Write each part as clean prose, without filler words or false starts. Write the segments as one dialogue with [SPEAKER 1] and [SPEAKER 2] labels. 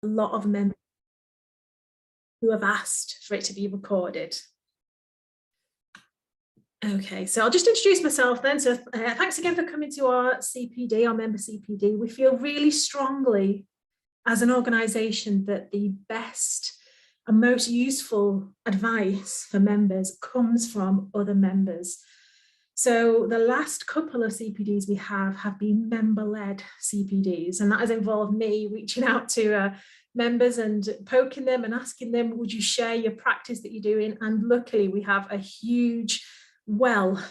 [SPEAKER 1] lot of members who have asked for it to be recorded. Okay, so I'll just introduce myself then. So thanks again for coming to our CPD, our member CPD. We feel really strongly as an organisation that the best and most useful advice for members comes from other members. So the last couple of CPDs we have been member-led CPDs, and that has involved me reaching out to members and poking them and asking them, would you share your practice that you're doing? And luckily we have a huge well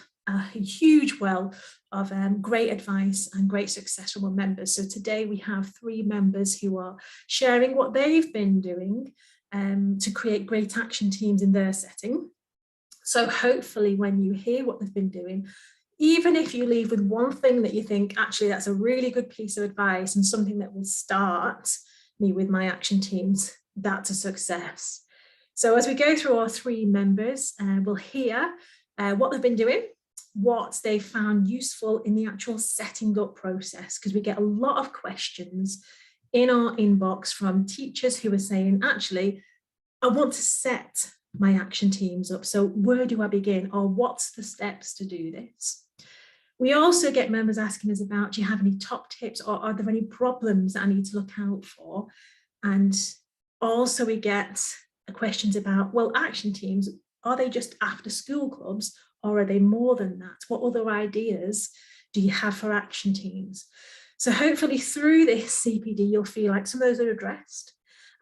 [SPEAKER 1] of great advice and great success from our members. So today we have 3 members who are sharing what they've been doing to create great action teams in their setting. So hopefully when you hear what they've been doing, even if you leave with one thing that you think, actually, that's a really good piece of advice and something that will start me with my action teams, that's a success. So as we go through our 3 members, we'll hear what they've been doing, what they found useful in the actual setting up process, because we get a lot of questions in our inbox from teachers who are saying, actually, I want to set my action teams up. So where do I begin, or what's the steps to do this? We also get members asking us about, do you have any top tips, or are there any problems that I need to look out for? And also we get questions about, well, action teams, are they just after school clubs, or are they more than that? What other ideas do you have for action teams? So hopefully through this CPD, you'll feel like some of those are addressed,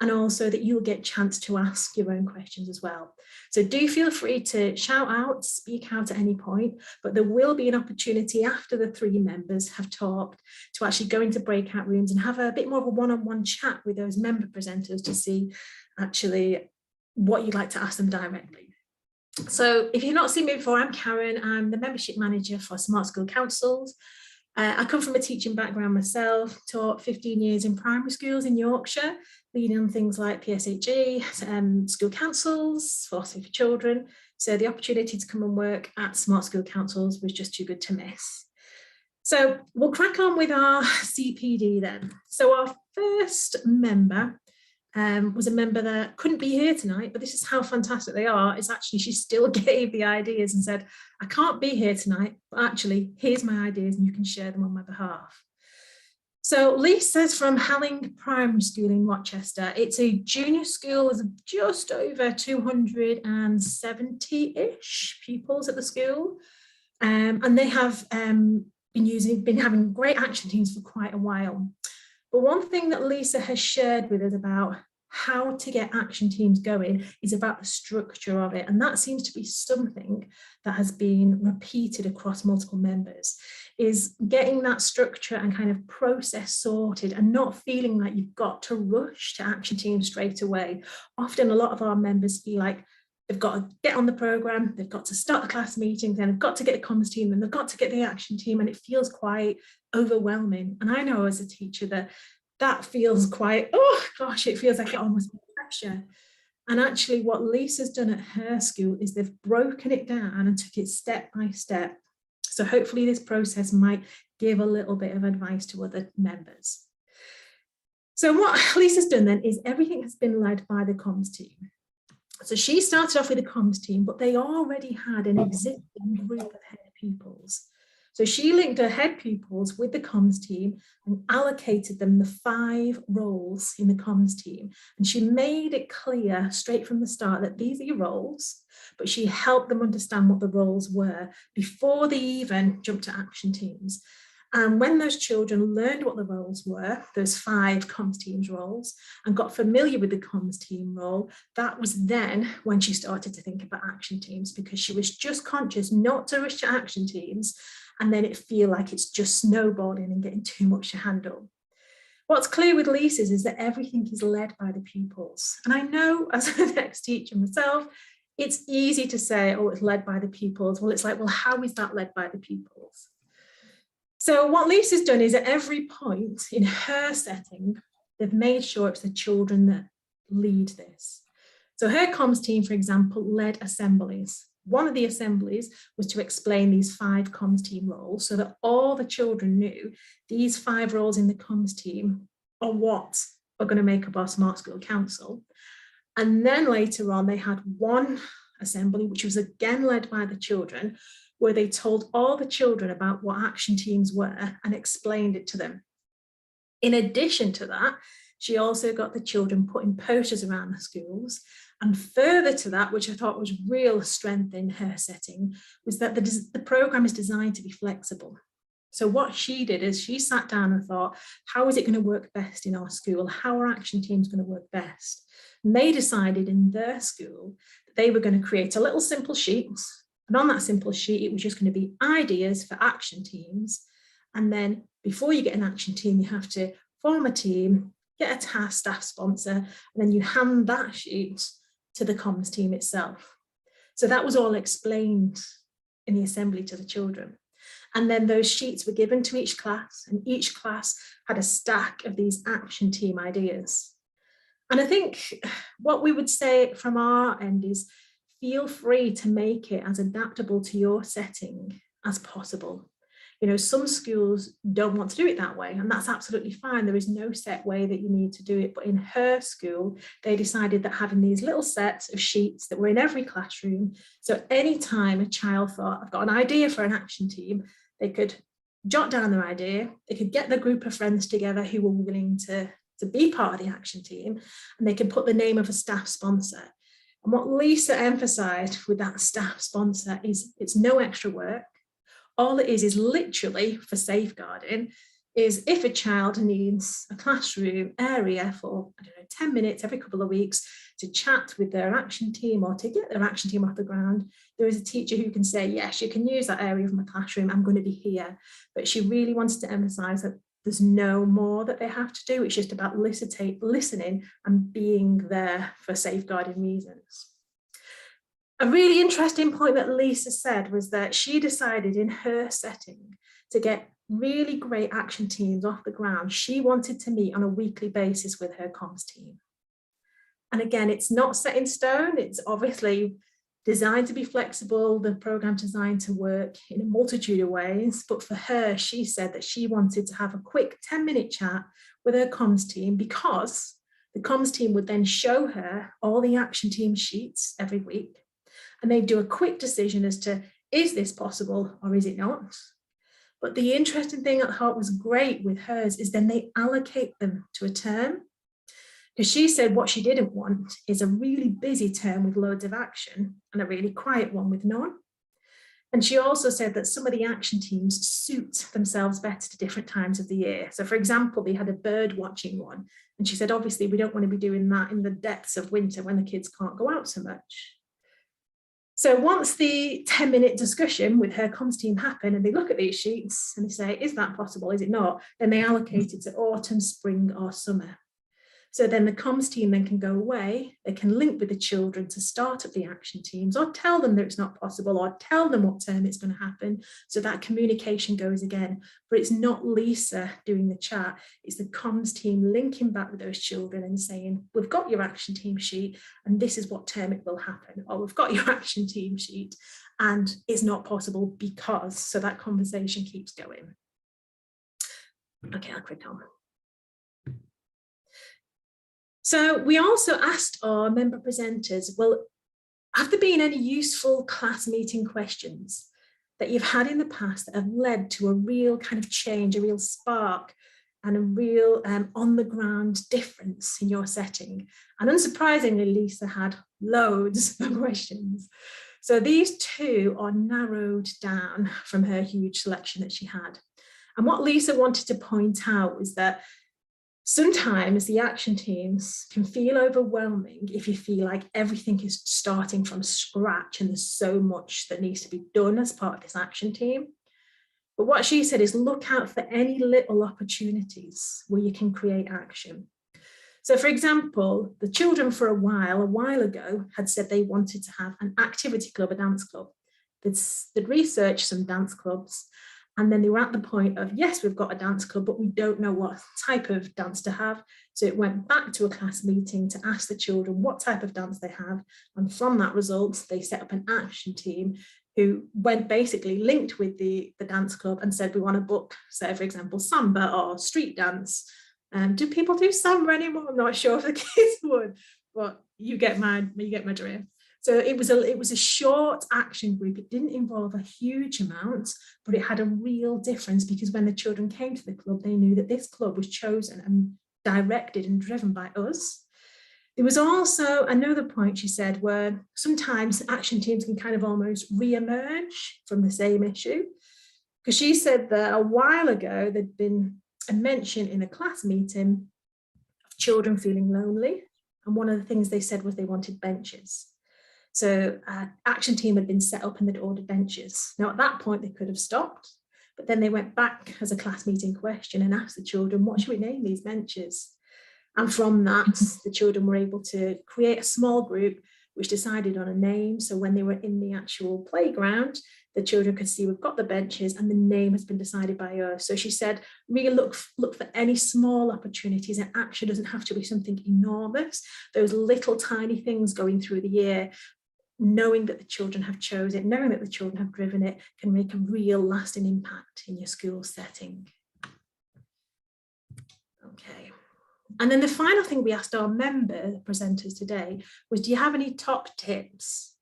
[SPEAKER 1] and also that you'll get a chance to ask your own questions as well. So do feel free to shout out, speak out at any point, but there will be an opportunity after the 3 members have talked to actually go into breakout rooms and have a bit more of a one-on-one chat with those member presenters to see actually what you'd like to ask them directly. So if you've not seen me before, I'm Karen. I'm the membership manager for Smart School Councils. I come from a teaching background myself, taught 15 years in primary schools in Yorkshire, leading on things like PSHE, school councils, philosophy for children. So the opportunity to come and work at Smart School Councils was just too good to miss. So we'll crack on with our CPD then. So our first member was a member that couldn't be here tonight, but this is how fantastic they are. It's actually, she still gave the ideas and said, I can't be here tonight, but actually here's my ideas and you can share them on my behalf. So Lisa's from Halling Primary School in Rochester. It's a junior school with just over 270-ish pupils at the school. And they have been having great action teams for quite a while. But one thing that Lisa has shared with us about how to get action teams going is about the structure of it. And that seems to be something that has been repeated across multiple members, is getting that structure and kind of process sorted and not feeling like you've got to rush to action teams straight away. Often a lot of our members feel like they've got to get on the programme, they've got to start the class meetings, then they've got to get the comms team, and they've got to get the action team, and it feels quite overwhelming. And I know as a teacher that feels quite, oh gosh, it feels like it almost pressure. And actually what Lisa's done at her school is they've broken it down and took it step by step. So hopefully this process might give a little bit of advice to other members. So what Lisa's done then is everything has been led by the comms team. So she started off with the comms team, but they already had an existing group of head pupils. So she linked her head pupils with the comms team and allocated them the 5 roles in the comms team. And she made it clear straight from the start that these are your roles, but she helped them understand what the roles were before they even jumped to action teams. And when those children learned what the roles were, those 5 comms teams roles, and got familiar with the comms team role, that was then when she started to think about action teams, because she was just conscious not to rush to action teams and then it feel like it's just snowballing and getting too much to handle. What's clear with Lisa's is that everything is led by the pupils. And I know as an ex-teacher myself, it's easy to say, oh, it's led by the pupils. Well, it's like, well, how is that led by the pupils? So what Lisa's done is at every point in her setting, they've made sure it's the children that lead this. So her comms team, for example, led assemblies. One of the assemblies was to explain these 5 comms team roles so that all the children knew these 5 roles in the comms team are what are going to make up our Smart School Council. And then later on, they had one assembly, which was again led by the children, where they told all the children about what action teams were and explained it to them. In addition to that, she also got the children putting posters around the schools. And further to that, which I thought was real strength in her setting, was that the program is designed to be flexible. So what she did is she sat down and thought, how is it going to work best in our school? How are action teams going to work best? And they decided in their school that they were going to create a little simple sheet. And on that simple sheet, it was just going to be ideas for action teams. And then before you get an action team, you have to form a team, get a task staff sponsor, and then you hand that sheet to the comms team itself. So that was all explained in the assembly to the children. And then those sheets were given to each class, and each class had a stack of these action team ideas. And I think what we would say from our end is feel free to make it as adaptable to your setting as possible. You know, some schools don't want to do it that way, and that's absolutely fine. There is no set way that you need to do it. But in her school, they decided that having these little sets of sheets that were in every classroom, so anytime a child thought, I've got an idea for an action team, they could jot down their idea, they could get their group of friends together who were willing to be part of the action team, and they could put the name of a staff sponsor. And what Lisa emphasised with that staff sponsor is it's no extra work. All it is literally for safeguarding is if a child needs a classroom area for, 10 minutes every couple of weeks to chat with their action team or to get their action team off the ground, there is a teacher who can say, yes, you can use that area of my classroom, I'm going to be here. But she really wanted to emphasise that there's no more that they have to do. It's just about listening and being there for safeguarding reasons. A really interesting point that Lisa said was that she decided in her setting to get really great action teams off the ground. She wanted to meet on a weekly basis with her comms team. And again, it's not set in stone. It's obviously designed to be flexible, the program designed to work in a multitude of ways. But for her, she said that she wanted to have a quick 10-minute chat with her comms team because the comms team would then show her all the action team sheets every week. And they do a quick decision as to, is this possible or is it not? But the interesting thing I thought was great with hers is then they allocate them to a term. Because she said what she didn't want is a really busy term with loads of action and a really quiet one with none. And she also said that some of the action teams suit themselves better to different times of the year. So for example, they had a bird watching one. And she said, obviously, we don't want to be doing that in the depths of winter when the kids can't go out so much. So once the 10-minute discussion with her comms team happened and they look at these sheets and they say, is that possible? Is it not? Then they allocate it to autumn, spring or summer. So then the comms team then can go away, they can link with the children to start up the action teams or tell them that it's not possible or tell them what term it's going to happen. So that communication goes again, but it's not Lisa doing the chat, it's the comms team linking back with those children and saying, we've got your action team sheet and this is what term it will happen, or we've got your action team sheet and it's not possible because, so that conversation keeps going. Okay, I'll click on. So we also asked our member presenters, well, have there been any useful class meeting questions that you've had in the past that have led to a real kind of change, a real spark and a real on the ground difference in your setting? And unsurprisingly, Lisa had loads of questions. So these two are narrowed down from her huge selection that she had. And what Lisa wanted to point out was that sometimes the action teams can feel overwhelming if you feel like everything is starting from scratch and there's so much that needs to be done as part of this action team. But what she said is look out for any little opportunities where you can create action. So for example, the children for a while ago had said they wanted to have an activity club, a dance club. They'd researched some dance clubs. And then they were at the point of, yes, we've got a dance club, but we don't know what type of dance to have. So it went back to a class meeting to ask the children what type of dance they have. And from that result, they set up an action team who went basically linked with the dance club and said, we want to book, say, for example, samba or street dance. Do people do samba anymore? I'm not sure if the kids would, but you get my drift. So it was a short action group. It didn't involve a huge amount, but it had a real difference, because when the children came to the club, they knew that this club was chosen and directed and driven by us. There was also another point she said, where sometimes action teams can kind of almost re-emerge from the same issue. Because she said that a while ago, there'd been a mention in a class meeting of children feeling lonely. And one of the things they said was they wanted benches. So action team had been set up and they'd ordered benches. Now at that point they could have stopped, but then they went back as a class meeting question and asked the children, what should we name these benches? And from that, the children were able to create a small group which decided on a name. So when they were in the actual playground, the children could see we've got the benches and the name has been decided by us. So she said, really look for any small opportunities, and action doesn't have to be something enormous. Those little tiny things going through the year, knowing that the children have chosen it, knowing that the children have driven it, can make a real lasting impact in your school setting. Okay. And then the final thing we asked our member presenters today was, do you have any top tips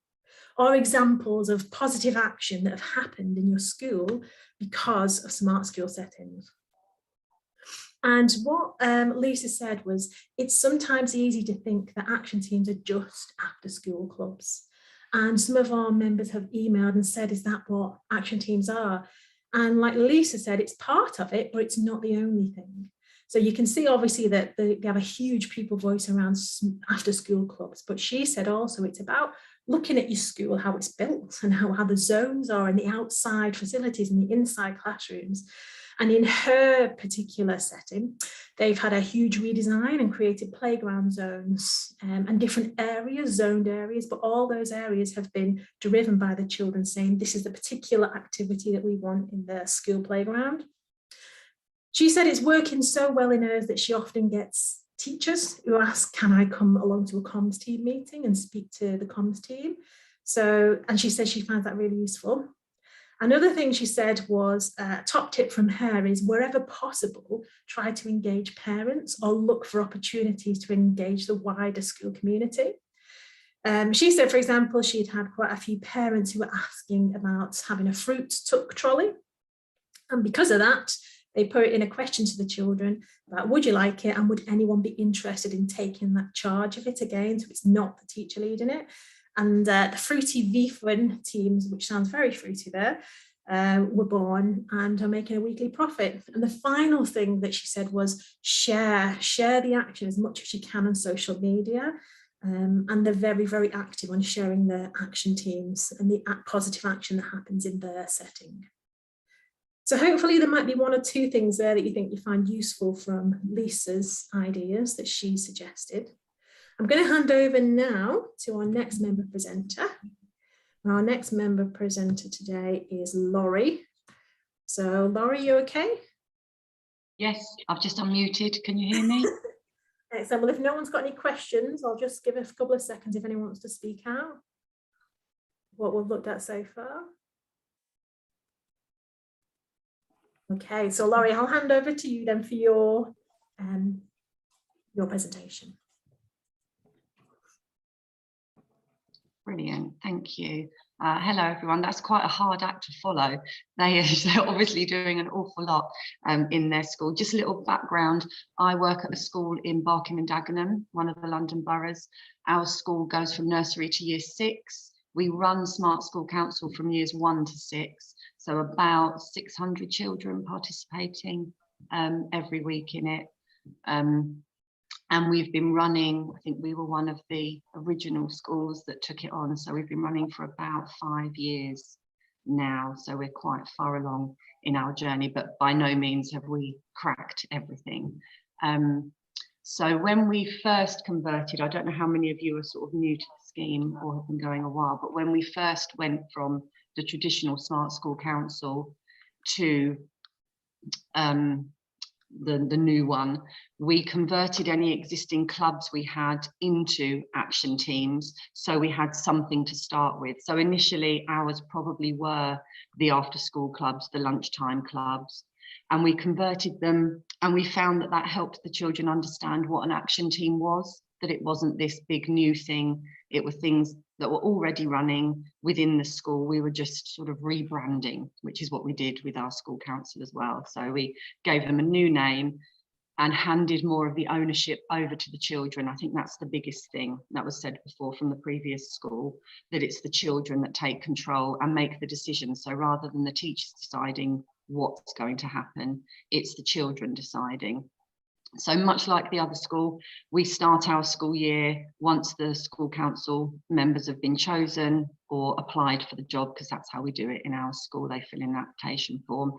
[SPEAKER 1] or examples of positive action that have happened in your school because of smart school settings? And what Lisa said was, it's sometimes easy to think that action teams are just after school clubs. And some of our members have emailed and said, is that what action teams are? And like Lisa said, it's part of it, but it's not the only thing. So you can see obviously that they have a huge people voice around after school clubs, but she said also it's about looking at your school, how it's built and how the zones are, and the outside facilities and the inside classrooms. And in her particular setting, they've had a huge redesign and created playground zones and different areas, zoned areas, but all those areas have been driven by the children saying, this is the particular activity that we want in the school playground. She said it's working so well in hers that she often gets teachers who ask, can I come along to a comms team meeting and speak to the comms team? So, and she said she finds that really useful. Another thing she said was a top tip from her is, wherever possible, try to engage parents or look for opportunities to engage the wider school community. She said, for example, she'd had quite a few parents who were asking about having a fruit tuck trolley. And because of that, they put in a question to the children about, would you like it? And would anyone be interested in taking that charge of it again? So it's not the teacher leading it. And the Fruity Viefren teams, which sounds very fruity there, were born and are making a weekly profit. And the final thing that she said was share the action as much as you can on social media. And they're very, very active on sharing their action teams and the positive action that happens in their setting. So hopefully there might be one or two things there that you think you find useful from Lisa's ideas that she suggested. I'm going to hand over now to our next member presenter. Our next member presenter today is Laurie. So Laurie, you okay?
[SPEAKER 2] Yes, I've just unmuted. Can you hear me?
[SPEAKER 1] Excellent. Well, if no one's got any questions, I'll just give a couple of seconds if anyone wants to speak out. What we've looked at so far. Okay, so Laurie, I'll hand over to you then for your presentation.
[SPEAKER 2] Brilliant, thank you. Hello everyone, that's quite a hard act to follow. They're obviously doing an awful lot in their school. Just a little background, I work at a school in Barking and Dagenham, one of the London boroughs. Our school goes from nursery to year 6. We run Smart School Council from years 1 to 6. So about 600 children participating every week in it. And we've been running, I think we were one of the original schools that took it on. So we've been running for about 5 years now. So we're quite far along in our journey, but by no means have we cracked everything. So when we first converted, I don't know how many of you are sort of new to the scheme or have been going a while, but when we first went from the traditional Smart School Council to the new one, we converted any existing clubs we had into action teams, so we had something to start with. So initially ours probably were the after school clubs, the lunchtime clubs, and we converted them, and we found that that helped the children understand what an action team was, that it wasn't this big new thing. It were things that were already running within the school. We were just sort of rebranding, which is what we did with our school council as well. So we gave them a new name and handed more of the ownership over to the children. I think that's the biggest thing that was said before from the previous school, that it's the children that take control and make the decisions. So rather than the teachers deciding what's going to happen, it's the children deciding. So much like the other school, we start our school year once the school council members have been chosen or applied for the job, because that's how we do it in our school. They fill in an application form.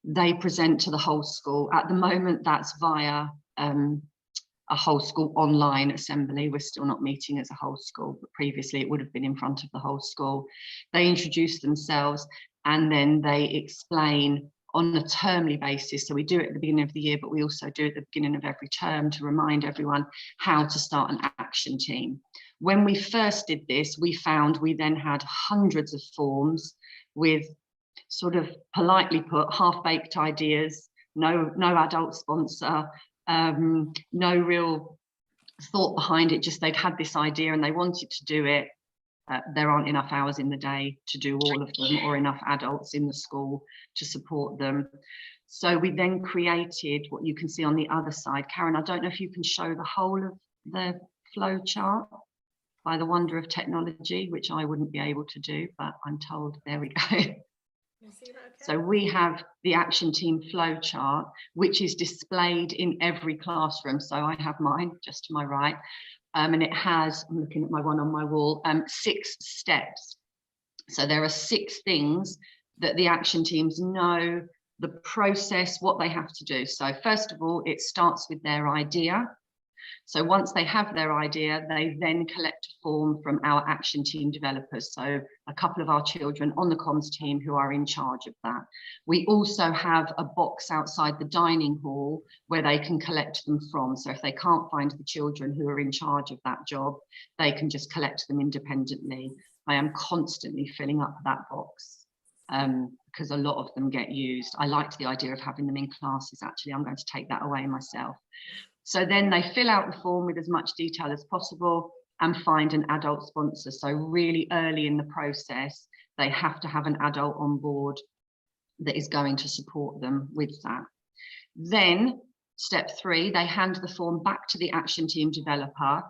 [SPEAKER 2] They present to the whole school. At the moment, that's via a whole school online assembly. We're still not meeting as a whole school, but previously it would have been in front of the whole school. They introduce themselves and then they explain on a termly basis. So we do it at the beginning of the year, but we also do it at the beginning of every term to remind everyone how to start an action team. When we first did this, we found we then had hundreds of forms with, sort of politely put, half-baked ideas, no adult sponsor, no real thought behind it, just they'd had this idea and they wanted to do it. There aren't enough hours in the day to do all of them, or enough adults in the school to support them. So we then created what you can see on the other side. Karen, I don't know if you can show the whole of the flow chart by the wonder of technology, which I wouldn't be able to do, but I'm told, there we go. So we have the action team flow chart, which is displayed in every classroom. So I have mine just to my right, and it has, I'm looking at my one on my wall, 6 steps. So there are 6 things that the action teams know, the process, what they have to do. So first of all, it starts with their idea. So once they have their idea, they then collect a form from our action team developers. So a couple of our children on the comms team who are in charge of that. We also have a box outside the dining hall where they can collect them from. So if they can't find the children who are in charge of that job, they can just collect them independently. I am constantly filling up that box because a lot of them get used. I liked the idea of having them in classes. Actually, I'm going to take that away myself. So then they fill out the form with as much detail as possible and find an adult sponsor. So really early in the process, they have to have an adult on board that is going to support them with that. Then step 3, they hand the form back to the action team developer,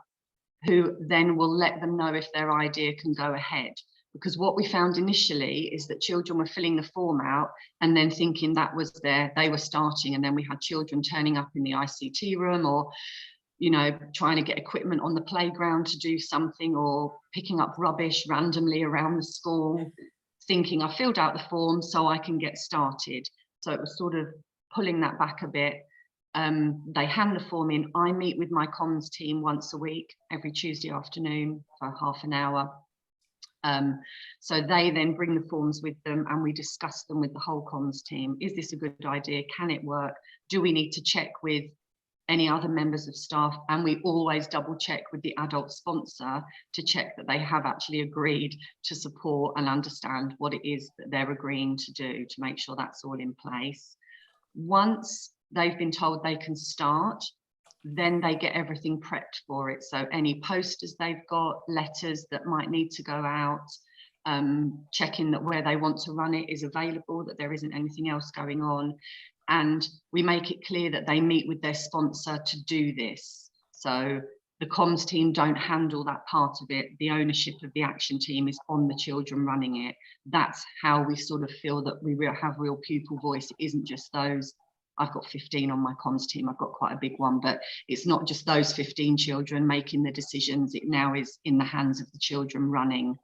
[SPEAKER 2] who then will let them know if their idea can go ahead. Because what we found initially is that children were filling the form out and then thinking that was they were starting, and then we had children turning up in the ICT room, or trying to get equipment on the playground to do something, or picking up rubbish randomly around the school, thinking I filled out the form so I can get started. So it was sort of pulling that back a bit. They hand the form in. I meet with my comms team once a week, every Tuesday afternoon for half an hour. So they then bring the forms with them and we discuss them with the whole comms team. Is this a good idea? Can it work? Do we need to check with any other members of staff? And we always double check with the adult sponsor to check that they have actually agreed to support and understand what it is that they're agreeing to do, to make sure that's all in place. Once they've been told they can start, then they get everything prepped for it. So any posters they've got, letters that might need to go out, checking that where they want to run it is available, that there isn't anything else going on. And we make it clear that they meet with their sponsor to do this. So the comms team don't handle that part of it. The ownership of the action team is on the children running it. That's how we sort of feel that we have real pupil voice. It isn't just those. I've got 15 on my comms team. I've got quite a big one, but it's not just those 15 children making the decisions. It now is in the hands of the children running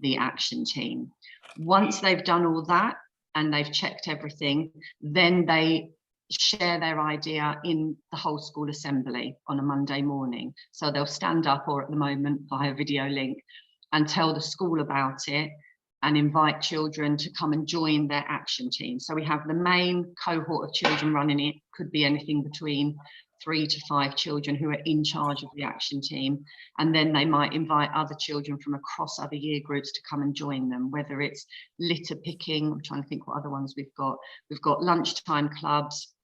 [SPEAKER 2] the action team. Once they've done all that and they've checked everything, then they share their idea in the whole school assembly on a Monday morning. So they'll stand up, or at the moment via video link, and tell the school about it and invite children to come and join their action team. So we have the main cohort of children running it, could be anything between 3 to 5 children who are in charge of the action team, and then they might invite other children from across other year groups to come and join them, whether it's litter picking. I'm trying to think what other ones we've got. We've got lunchtime clubs.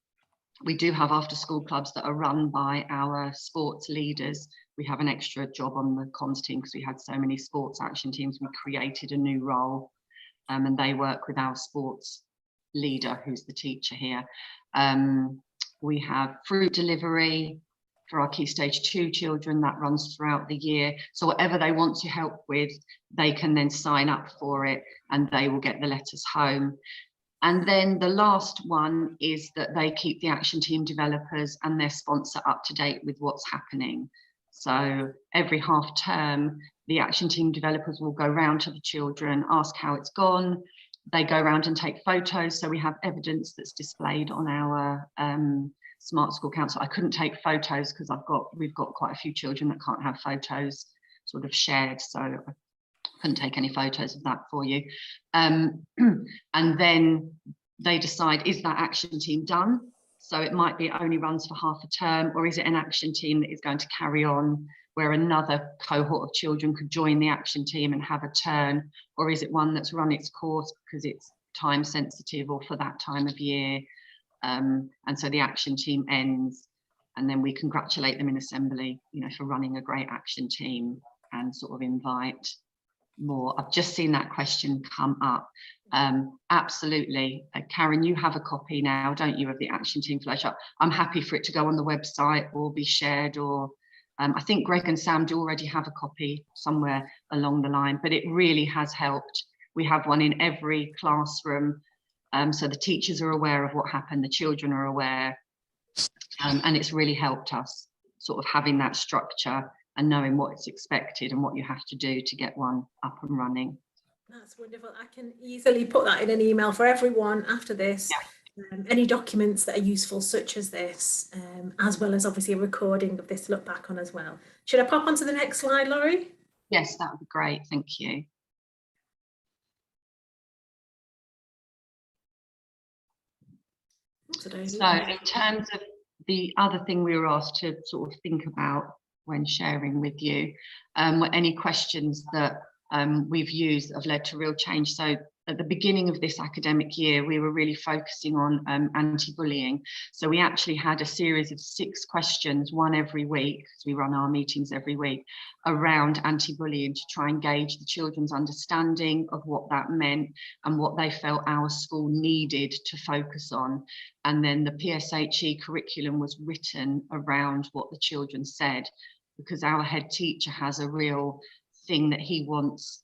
[SPEAKER 2] We do have after school clubs that are run by our sports leaders. We have an extra job on the comms team because we had so many sports action teams. We created a new role, and they work with our sports leader, who's the teacher here. We have fruit delivery for our Key Stage 2 children that runs throughout the year. So whatever they want to help with, they can then sign up for it and they will get the letters home. And then the last one is that they keep the action team developers and their sponsor up to date with what's happening. So every half term, the action team developers will go round to the children, ask how it's gone. They go around and take photos, so we have evidence that's displayed on our Smart School Council. I couldn't take photos because we've got quite a few children that can't have photos sort of shared, so I couldn't take any photos of that for you. And then they decide, is that action team done? So it might be it only runs for half a term, or is it an action team that is going to carry on, where another cohort of children could join the action team and have a turn, or is it one that's run its course because it's time sensitive or for that time of year, and so the action team ends, and then we congratulate them in assembly, you know, for running a great action team, and sort of invite more. I've just seen that question come up. Absolutely. Karen, you have a copy now, don't you, of the action team flowchart? I'm happy for it to go on the website or be shared, or I think Greg and Sam do already have a copy somewhere along the line, but it really has helped. We have one in every classroom, so the teachers are aware of what happened, the children are aware, and it's really helped us sort of having that structure and knowing what is expected and what you have to do to get one up and running.
[SPEAKER 1] That's wonderful. I can easily put that in an email for everyone after this. Yeah. Any documents that are useful such as this, as well as obviously a recording of this to look back on as well. Should I pop onto the next slide, Laurie?
[SPEAKER 2] Yes, that would be great. Thank you. So in terms of the other thing we were asked to sort of think about when sharing with you, any questions that we've used that have led to real change. So at the beginning of this academic year, we were really focusing on anti-bullying. So we actually had a series of 6 questions, one every week, because we run our meetings every week, around anti-bullying to try and gauge the children's understanding of what that meant and what they felt our school needed to focus on. And then the PSHE curriculum was written around what the children said, because our head teacher has a real thing that he wants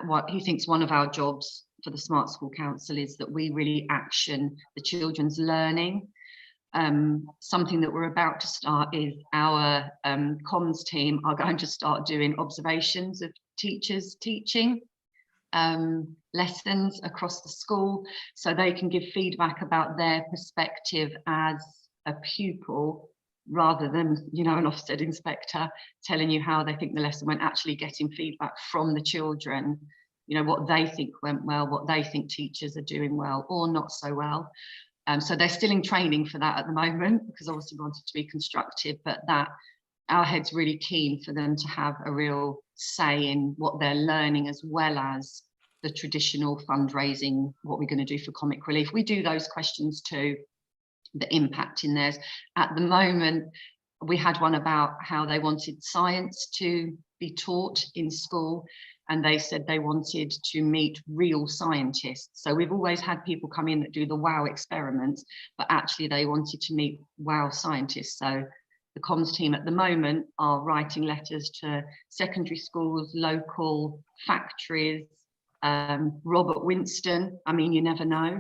[SPEAKER 2] what he thinks one of our jobs for the Smart School Council is that we really action the children's learning. Something that we're about to start is our comms team are going to start doing observations of teachers teaching lessons across the school, so they can give feedback about their perspective as a pupil, rather than, you know, an Ofsted inspector telling you how they think the lesson went, actually getting feedback from the children, you know, what they think went well, what they think teachers are doing well or not so well. So they're still in training for that at the moment, because obviously we wanted to be constructive, but that our head's really keen for them to have a real say in what they're learning, as well as the traditional fundraising, what we're going to do for Comic Relief. We do those questions too, the impact in theirs. At the moment, we had one about how they wanted science to be taught in school, and they said they wanted to meet real scientists. So we've always had people come in that do the wow experiments, but actually they wanted to meet wow scientists. So the comms team at the moment are writing letters to secondary schools, local factories, Robert Winston, I mean, you never know.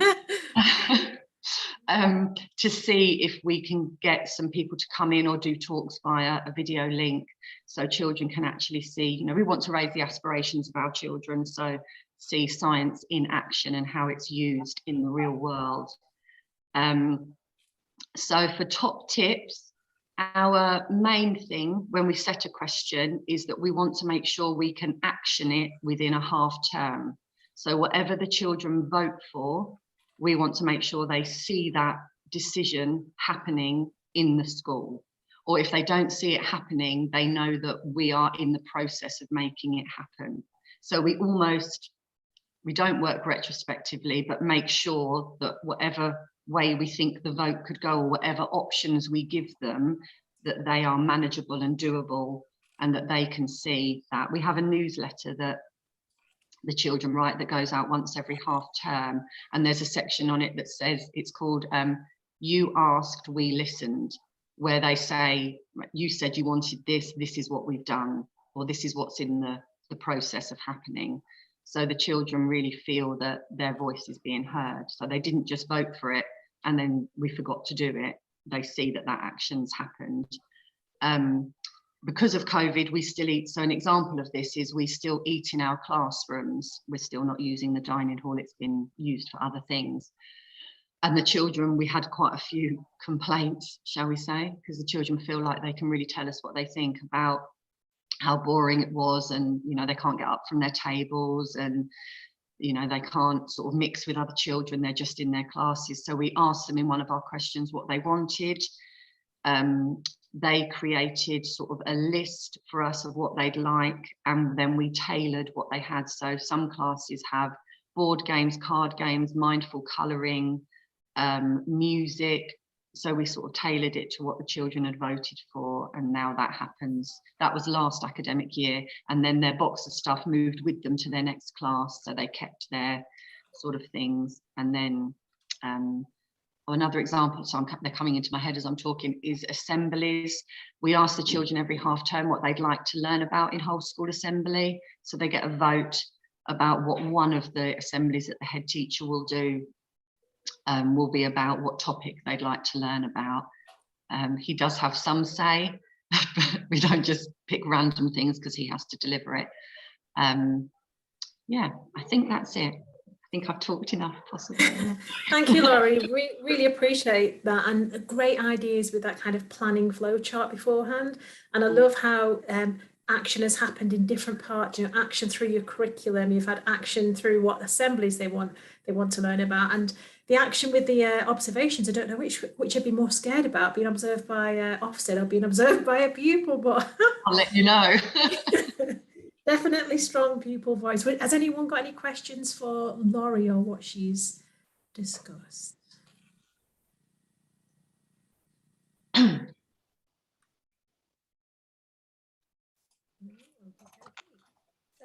[SPEAKER 2] To see if we can get some people to come in or do talks via a video link, so children can actually see, you know, we want to raise the aspirations of our children, so see science in action and how it's used in the real world. So for top tips, our main thing when we set a question is that we want to make sure we can action it within a half term. So whatever the children vote for, we want to make sure they see that decision happening in the school. Or if they don't see it happening, they know that we are in the process of making it happen. So we don't work retrospectively, but make sure that whatever way we think the vote could go, or whatever options we give them, that they are manageable and doable, and that they can see that. We have a newsletter that the children write that goes out once every half term, and there's a section on it that says, it's called You Asked, We Listened, where they say, you said you wanted this, this is what we've done, or this is what's in the process of happening. So the children really feel that their voice is being heard. So they didn't just vote for it and then we forgot to do it. They see that action's happened. Because of COVID, we still eat. So an example of this is we still eat in our classrooms. We're still not using the dining hall. It's been used for other things. And the children, we had quite a few complaints, shall we say, because the children feel like they can really tell us what they think about how boring it was, and they can't get up from their tables, and they can't sort of mix with other children. They're just in their classes. So we asked them in one of our questions what they wanted. They created sort of a list for us of what they'd like, and then we tailored what they had. So some classes have board games, card games, mindful colouring, music. So we sort of tailored it to what the children had voted for, and now that happens. That was last academic year, and then their box of stuff moved with them to their next class, so they kept their sort of things. And then another example, so they're coming into my head as I'm talking, is assemblies. We ask the children every half term what they'd like to learn about in whole school assembly, so they get a vote about what one of the assemblies that the head teacher will do. Will be about what topic they'd like to learn about. He does have some say, but we don't just pick random things because he has to deliver it. Yeah, I think that's it. I think I've talked enough, possibly.
[SPEAKER 1] Thank you, Laurie. Really appreciate that, and great ideas with that kind of planning flow chart beforehand. And I love how action has happened in different parts. Action through your curriculum. You've had action through what assemblies they want to learn about, and the action with the observations. I don't know which I'd be more scared about, being observed by Ofsted or being observed by a pupil, but
[SPEAKER 2] I'll let you know.
[SPEAKER 1] Definitely strong pupil voice. Has anyone got any questions for Laurie or what she's discussed?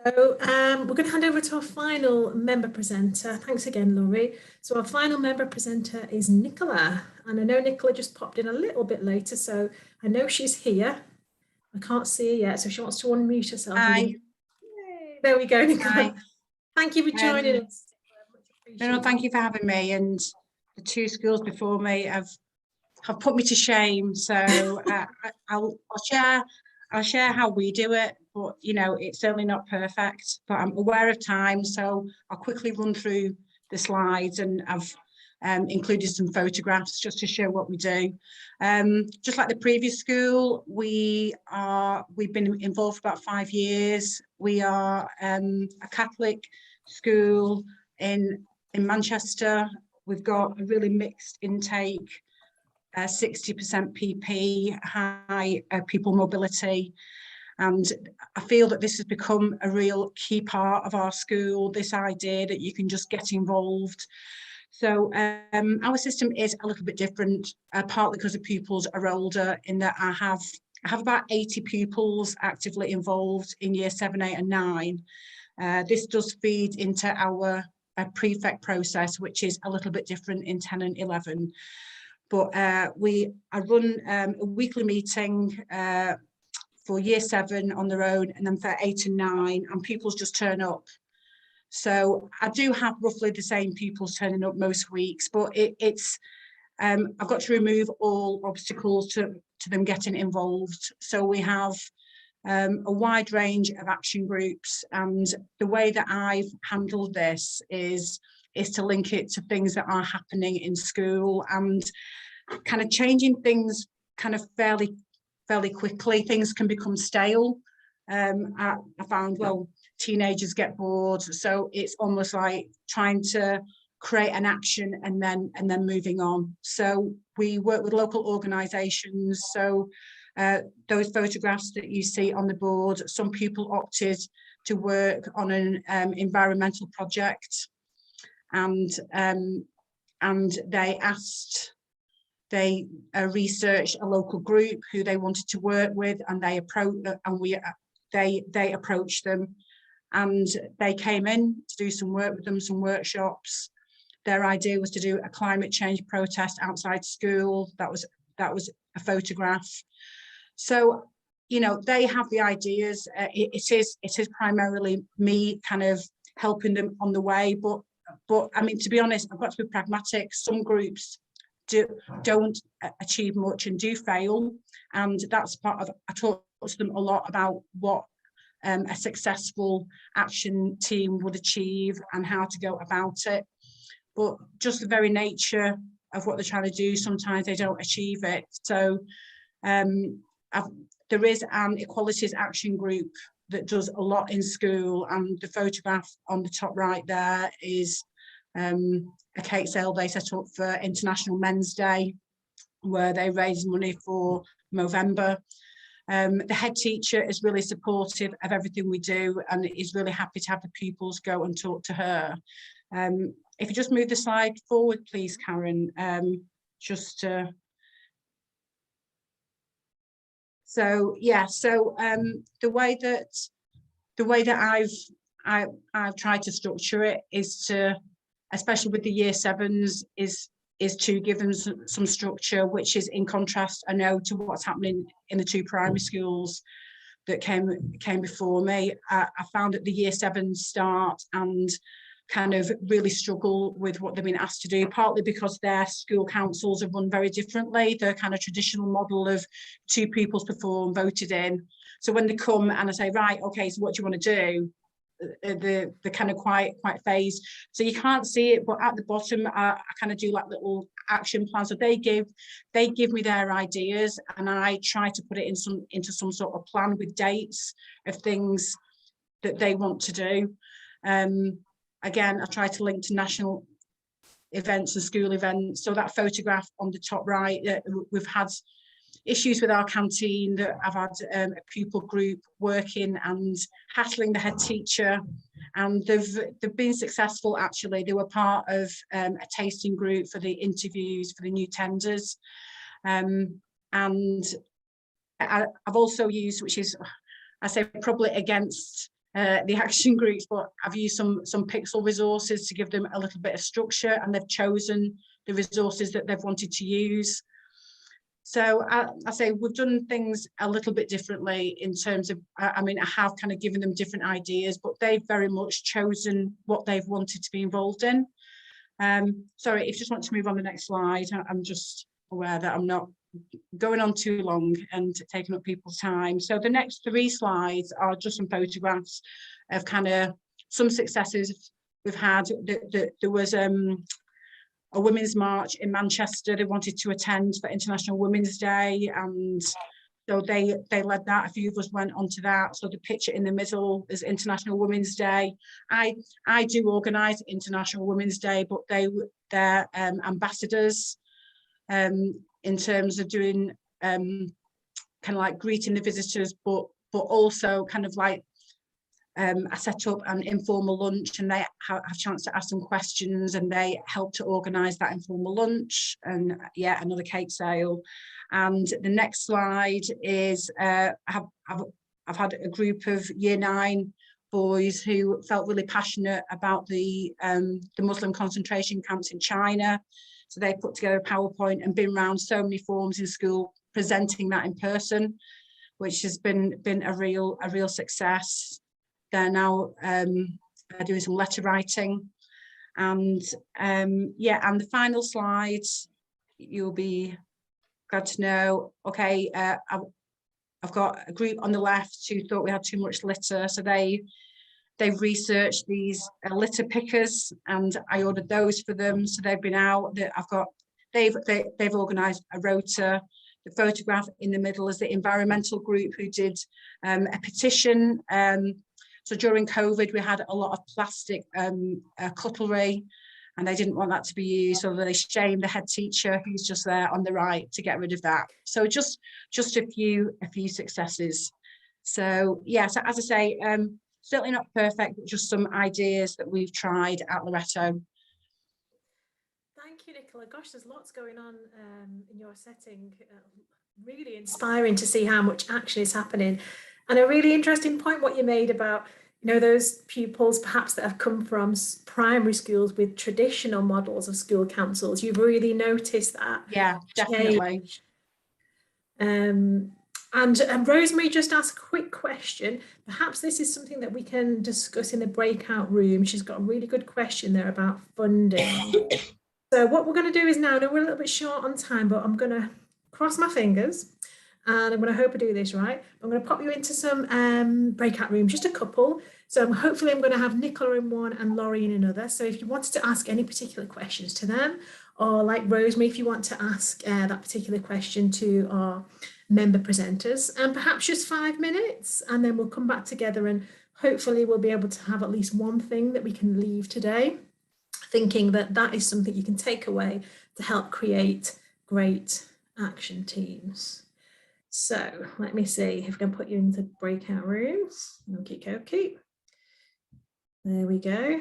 [SPEAKER 1] So we're going to hand over to our final member presenter. Thanks again, Laurie. So our final member presenter is Nicola. And I know Nicola just popped in a little bit later, so I know she's here. I can't see her yet, so she wants to unmute herself.
[SPEAKER 3] Hi.
[SPEAKER 1] Yay, there we go, Nicola.
[SPEAKER 3] Hi.
[SPEAKER 1] Thank you for joining us.
[SPEAKER 3] No, thank you for having me. And the two schools before me have put me to shame. So I'll share how we do it, but it's certainly not perfect. But I'm aware of time, so I'll quickly run through the slides, and I've included some photographs just to show what we do. Just like the previous school, we've been involved for about 5 years. We are a Catholic school in Manchester. We've got a really mixed intake, 60% PP, high pupil mobility. And I feel that this has become a real key part of our school, this idea that you can just get involved. So our system is a little bit different, partly because the pupils are older, in that I have about 80 pupils actively involved in year 7, 8 and 9. This does feed into our prefect process, which is a little bit different in 10 and 11. But I run a weekly meeting for year 7 on their own, and then for 8 and 9, and pupils just turn up. So I do have roughly the same pupils turning up most weeks, but I've got to remove all obstacles to them getting involved. So we have a wide range of action groups, and the way that I've handled this is to link it to things that are happening in school, and kind of changing things kind of fairly quickly. Things can become stale. I found, well, teenagers get bored, so it's almost like trying to create an action and then moving on. So we work with local organisations. So those photographs that you see on the board, some people opted to work on an environmental project, and they researched a local group who they wanted to work with, and they approached them, and they came in to do some work with them, some workshops. Their idea was to do a climate change protest outside school. That was a photograph. So, you know, they have the ideas. It is primarily me kind of helping them on the way, but I mean, to be honest, I've got to be pragmatic. Some groups don't achieve much and do fail, and that's part of, I talk to them a lot about what a successful action team would achieve and how to go about it. But just the very nature of what they're trying to do, sometimes they don't achieve it. So there is an equalities action group that does a lot in school, and the photograph on the top right there is a cake sale they set up for International Men's Day, where they raise money for Movember. The head teacher is really supportive of everything we do, and is really happy to have the pupils go and talk to her. If you just move the slide forward, please, Karen. So yeah, so the way that I've tried to structure it is to, especially with the year sevens, is to give them some structure, which is in contrast, I know, to what's happening in the two primary schools that came before me. I found that the year sevens start and kind of really struggle with what they've been asked to do, partly because their school councils are run very differently. The kind of traditional model of two pupils perform, voted in. So when they come and I say, right, okay, so what do you want to do? They're kind of quite phased. So you can't see it, but at the bottom, I kind of do like little action plans. So they give me their ideas, and I try to put it into some sort of plan with dates of things that they want to do. Again, I try to link to national events and school events. So that photograph on the top right, we've had issues with our canteen, that I've had a pupil group working and hassling the head teacher, and they've been successful. Actually, they were part of a tasting group for the interviews for the new tenders, and I've also used, which is, I say, probably against the action groups, but I've used some pixel resources to give them a little bit of structure, and they've chosen the resources that they've wanted to use. So I say we've done things a little bit differently in terms of, I mean, I have kind of given them different ideas, but they've very much chosen what they've wanted to be involved in. Sorry, if you just want to move on the next slide, I'm just aware that I'm not going on too long and taking up people's time. So the next 3 slides are just some photographs of kind of some successes we've had. There was a women's march in Manchester they wanted to attend for International Women's Day, and so they led that. A few of us went on to that. So the picture in the middle is International Women's Day. I do organise International Women's Day, but they're ambassadors in terms of doing kind of like greeting the visitors, but also kind of like I set up an informal lunch, and they have a chance to ask some questions, and they help to organise that informal lunch, and yeah, another cake sale. And the next slide is I've had a group of year 9 boys who felt really passionate about the Muslim concentration camps in China. So they put together a PowerPoint and been around so many forums in school presenting that in person, which has been a real success. They're now doing some letter writing, and yeah, and the final slide, you'll be glad to know. Okay, I've got a group on the left who thought we had too much litter, so they've researched these litter pickers, and I ordered those for them. So they've been out. They've organised a rota. The photograph in the middle is the environmental group who did a petition. So during COVID, we had a lot of plastic cutlery, and they didn't want that to be used, or they shamed the head teacher who's just there on the right to get rid of that. So just a few successes. So yeah, so as I say, certainly not perfect, but just some ideas that we've tried at Loretto.
[SPEAKER 1] Thank you, Nicola. Gosh, there's lots going on in your setting. Really inspiring to see how much action is happening. And a really interesting point what you made about, you know, those pupils perhaps that have come from primary schools with traditional models of school councils. You've really noticed that.
[SPEAKER 3] Yeah, definitely.
[SPEAKER 1] And Rosemary just asked a quick question. Perhaps this is something that we can discuss in the breakout room. She's got a really good question there about funding. So what we're going to do is now, I know we're a little bit short on time, but I'm going to cross my fingers and I'm going to hope I do this right. I'm going to pop you into some breakout rooms, just a couple. So hopefully I'm going to have Nicola in one and Laurie in another. So if you wanted to ask any particular questions to them, or like Rosemary, if you want to ask that particular question to our member presenters, and perhaps just 5 minutes, and then we'll come back together and hopefully we'll be able to have at least one thing that we can leave today, thinking that that is something you can take away to help create great action teams. So let me see if I can put you into breakout rooms. Okay. There we go.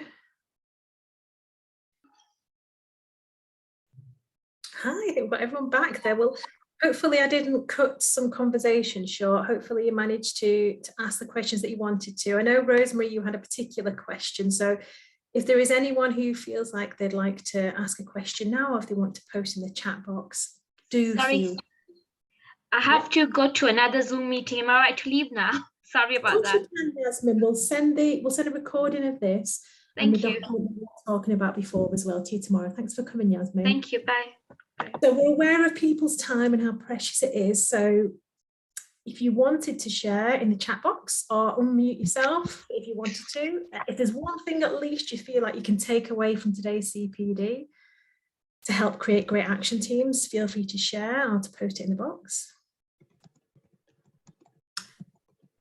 [SPEAKER 1] Hi, we've got everyone back there. Well, hopefully I didn't cut some conversation short. Hopefully you managed to ask the questions that you wanted to. I know, Rosemary, you had a particular question. So if there is anyone who feels like they'd like to ask a question now, or if they want to post in the chat box, do feel.
[SPEAKER 4] I have to go to another Zoom meeting. Am I right to leave now? Sorry about that.
[SPEAKER 1] Yasmin, we'll send a recording of this and the document we were talking about before as well to you tomorrow. Thanks for coming, Yasmin.
[SPEAKER 4] Thank you. Bye.
[SPEAKER 1] So we're aware of people's time and how precious it is. So if you wanted to share in the chat box or unmute yourself, if you wanted to, if there's one thing at least you feel like you can take away from today's CPD to help create great action teams, feel free to share or to post it in the box.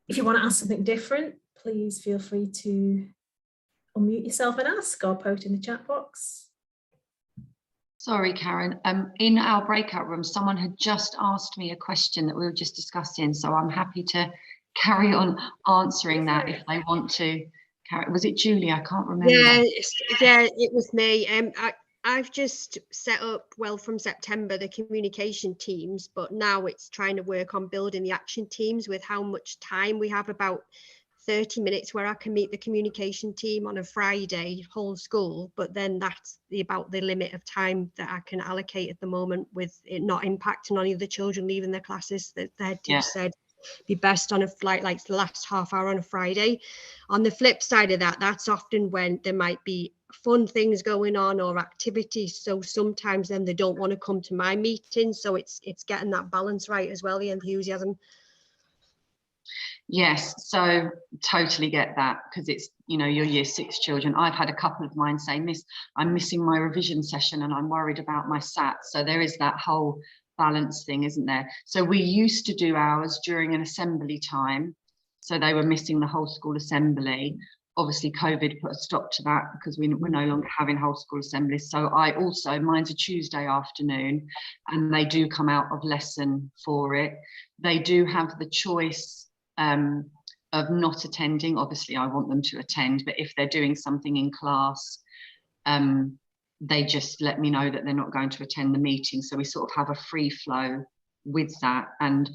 [SPEAKER 1] If you want to ask something different, please feel free to unmute yourself and ask, or post in the chat box.
[SPEAKER 2] Sorry, Karen. In our breakout room, someone had just asked me a question that we were just discussing, so I'm happy to carry on answering that if they want to. Was it Julie? I can't remember.
[SPEAKER 5] Yeah, it was me. I've just set up, well, from September, the communication teams, but now it's trying to work on building the action teams with how much time we have, about 30 minutes where I can meet the communication team on a Friday, whole school, but then that's about the limit of time that I can allocate at the moment, with it not impacting on any of the children leaving their classes. That the head teacher said be best on a flight, like the last half hour on a Friday. On the flip side of that, that's often when there might be fun things going on or activities, so sometimes then they don't want to come to my meetings, so it's getting that balance right as well, the enthusiasm.
[SPEAKER 2] Yes, so totally get that, because it's, you know, your year 6 children. I've had a couple of mine say, Miss, I'm missing my revision session and I'm worried about my SAT. So there is that whole balance thing, isn't there? So we used to do ours during an assembly time, so they were missing the whole school assembly. Obviously COVID put a stop to that because we're no longer having whole school assemblies. So I also, mine's a Tuesday afternoon, and they do come out of lesson for it. They do have the choice of not attending. Obviously I want them to attend, but if they're doing something in class, they just let me know that they're not going to attend the meeting. So we sort of have a free flow with that, and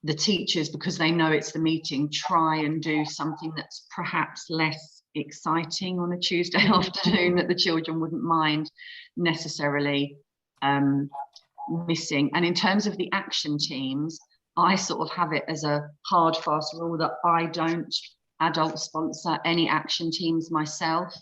[SPEAKER 2] the teachers, because they know it's the meeting, try and do something that's perhaps less exciting on a Tuesday afternoon that the children wouldn't mind necessarily missing. And in terms of the action teams, I sort of have it as a hard, fast rule that I don't adult sponsor any action teams myself.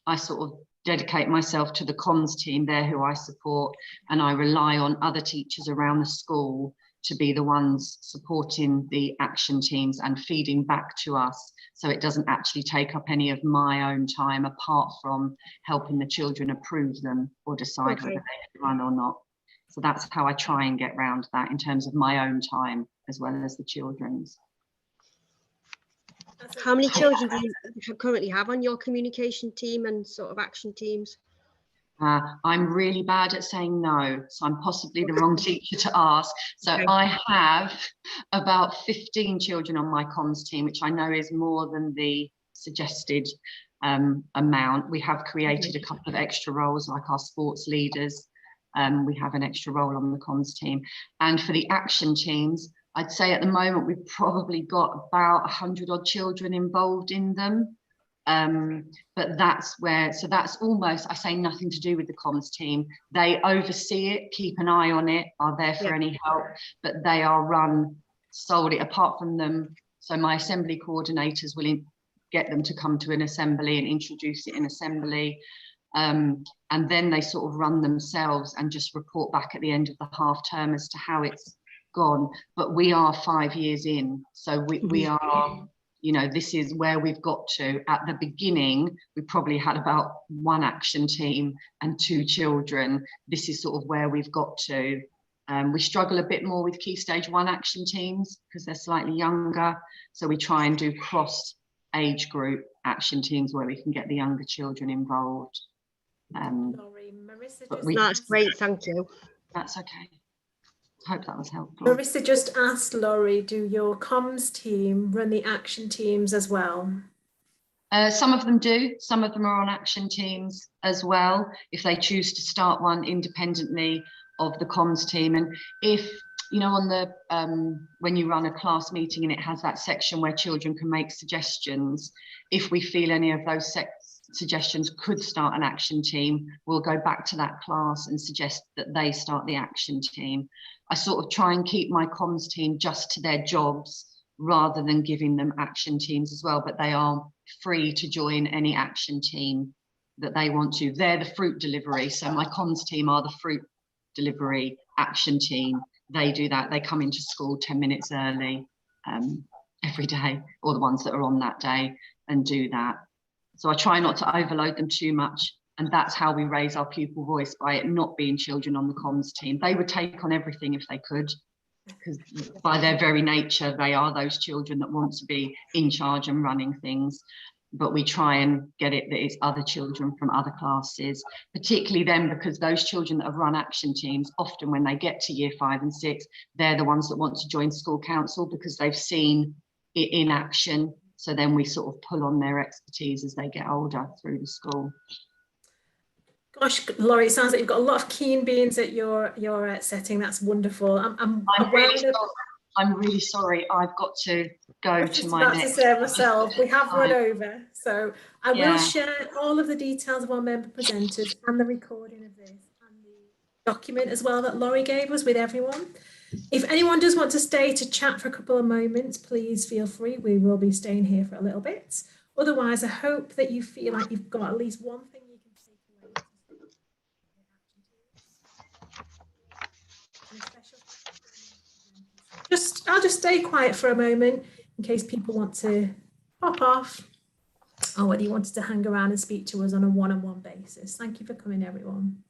[SPEAKER 2] I sort of dedicate myself to the comms team. They're who I support, and I rely on other teachers around the school to be the ones supporting the action teams and feeding back to us, so it doesn't actually take up any of my own time apart from helping the children approve them or decide whether they can run or not. So that's how I try and get around that in terms of my own time as well as the children's.
[SPEAKER 5] How many children do you currently have on your communication team and sort of action teams?
[SPEAKER 2] I'm really bad at saying no, so I'm possibly the wrong teacher to ask. So
[SPEAKER 3] Okay.
[SPEAKER 2] I have about 15 children on my comms team, which I know is more than the suggested amount. We have created a couple of extra roles, like our sports leaders. We have an extra role on the comms team. And for the action teams, I'd say at the moment we've probably got about 100 odd children involved in them. But that's where, so that's almost, I say, nothing to do with the comms team. They oversee it, keep an eye on it, are there for any help, but they are run solely apart from them. So my assembly coordinators will get them to come to an assembly and introduce it in assembly. And then they sort of run themselves and just report back at the end of the half term as to how it's gone. But we are 5 years in, so we are, you know, this is where we've got to. At the beginning, we probably had about 1 action team and 2 children. This is sort of where we've got to. We struggle a bit more with Key Stage 1 action teams because they're slightly younger. So we try and do cross age group action teams where we can get the younger children involved.
[SPEAKER 1] Laurie,
[SPEAKER 5] That's great, thank you.
[SPEAKER 2] That's okay. I hope that was helpful.
[SPEAKER 1] Marissa just asked Laurie, do your comms team run the action teams as well?
[SPEAKER 2] Some of them do. Some of them are on action teams as well, if they choose to start one independently of the comms team. And if, you know, on the when you run a class meeting and it has that section where children can make suggestions, if we feel any of those suggestions could start an action team, we'll go back to that class and suggest that they start the action team. I sort of try and keep my comms team just to their jobs rather than giving them action teams as well, but they are free to join any action team that they want to. They're the fruit delivery, so my comms team are the fruit delivery action team. They do that. They come into school 10 minutes early every day, or the ones that are on that day, and do that. So I try not to overload them too much. And that's how we raise our pupil voice, by it not being children on the comms team. They would take on everything if they could, because by their very nature, they are those children that want to be in charge and running things. But we try and get it that it's other children from other classes, particularly then, because those children that have run action teams, often when they get to year 5 and 6, they're the ones that want to join school council because they've seen it in action. So then we sort of pull on their expertise as they get older through the school.
[SPEAKER 1] Gosh, Laurie, it sounds like you've got a lot of keen beans at your setting. That's wonderful. I'm
[SPEAKER 2] really sorry. I've got to go to my next.
[SPEAKER 1] To say myself, we have run over, so I will share all of the details of our member presenters and the recording of this and the document as well that Laurie gave us with everyone. If anyone does want to stay to chat for a couple of moments, please feel free. We will be staying here for a little bit. Otherwise, I hope that you feel like you've got at least one thing you can take away. I'll just stay quiet for a moment in case people want to pop off, or whether you wanted to hang around and speak to us on a one-on-one basis. Thank you for coming, everyone.